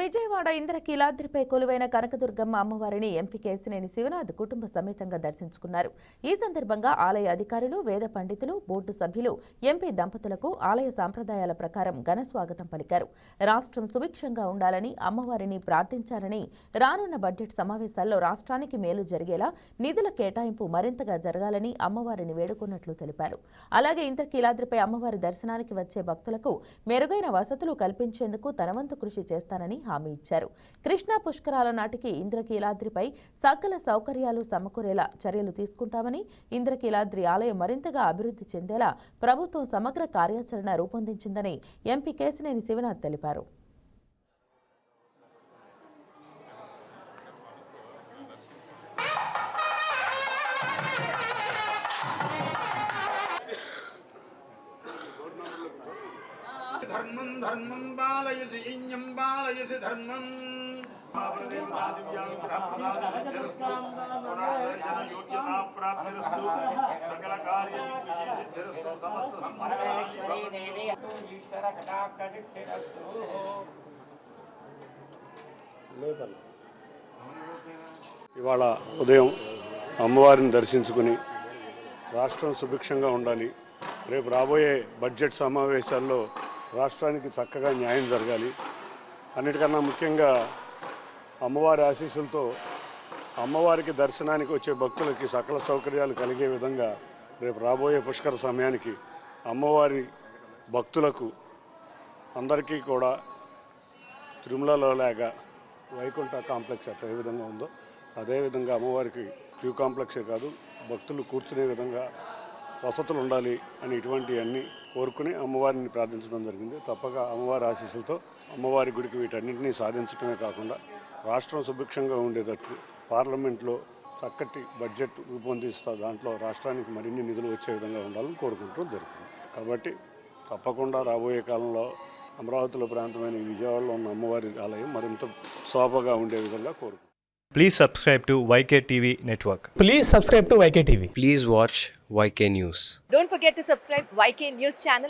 విజయవాడ ఇంద్రకీలాద్రిపై కొలువైన కనకదుర్గమ్మ అమ్మవారిని ఎంపీ కేశినేని శివనాథ్ కుటుంబ సమేతంగా దర్శించుకున్నారు. ఈ సందర్భంగా ఆలయ అధికారులు, వేద పండితులు, బోర్డు సభ్యులు ఎంపీ దంపతులకు ఆలయ సాంప్రదాయాల ప్రకారం ఘన స్వాగతం పలికారు. రాష్ట్రం సుభిక్షంగా ఉండాలని అమ్మవారిని ప్రార్థించారని, రానున్న బడ్జెట్ సమావేశాల్లో రాష్ట్రానికి మేలు జరిగేలా నిధుల కేటాయింపు మరింతగా జరగాలని అమ్మవారిని వేడుకున్నట్లు తెలిపారు. అలాగే ఇంద్రకీలాద్రిపై అమ్మవారి దర్శనానికి వచ్చే భక్తులకు మెరుగైన వసతులు కల్పించేందుకు తన వంతు కృషి చేస్తానని హామీ ఇచ్చారు. కృష్ణా పుష్కరాల నాటికి ఇంద్రకీలాద్రిపై సకల సౌకర్యాలు సమకూరేలా చర్యలు తీసుకుంటామని, ఇంద్రకీలాద్రి ఆలయం మరింతగా అభివృద్ధి చెందేలా ప్రభుత్వం సమగ్ర కార్యాచరణ రూపొందించిందని ఎంపీ కేశినేని శివనాథ్ తెలిపారు. धर्मं धर्मं बालयसि इञ्जं बालयसि धर्मं योग्यता प्राप्तिरस्तु सकलकार्यसिद्धिरस्तु ఇవాళ ఉదయం అమ్మవారిని దర్శించుకుని రాష్ట్రం సుభిక్షంగా ఉండాలి, రేపు రాబోయే బడ్జెట్ సమావేశాల్లో రాష్ట్రానికి చక్కగా న్యాయం జరగాలి, అన్నిటికన్నా ముఖ్యంగా అమ్మవారి ఆశీస్సులతో అమ్మవారికి దర్శనానికి వచ్చే భక్తులకి సకల సౌకర్యాలు కలిగే విధంగా రేపు రాబోయే పుష్కర సమయానికి అమ్మవారి భక్తులకు అందరికీ కూడా తిరుమలలో లాగా వైకుంఠ కాంప్లెక్స్ అట్లా ఏ విధంగా ఉందో అదేవిధంగా అమ్మవారికి క్యూ కాంప్లెక్సే కాదు, భక్తులు కూర్చునే విధంగా వసతులు ఉండాలి అని ఇటువంటివన్నీ కోరుకుని అమ్మవారిని ప్రార్థించడం జరిగింది. తప్పక అమ్మవారి ఆశీస్సులతో అమ్మవారి గుడికి వీటన్నింటినీ సాధించడమే కాకుండా రాష్ట్రం సుభిక్షంగా ఉండేటట్లు పార్లమెంట్లో చక్కటి బడ్జెట్ రూపొందిస్తా దాంట్లో రాష్ట్రానికి మరిన్ని నిధులు వచ్చే విధంగా ఉండాలని కోరుకుంటూ జరుగుతుంది. కాబట్టి తప్పకుండా రాబోయే కాలంలో అమరావతిలో ప్రాంతమైన విజయవాడలో ఉన్న అమ్మవారి ఆలయం మరింత శోభగా ఉండే విధంగా కోరుకుంటున్నాం. Please subscribe to YK TV Network. Please subscribe to YK TV. Please watch YK News. Don't forget to subscribe YK News channel.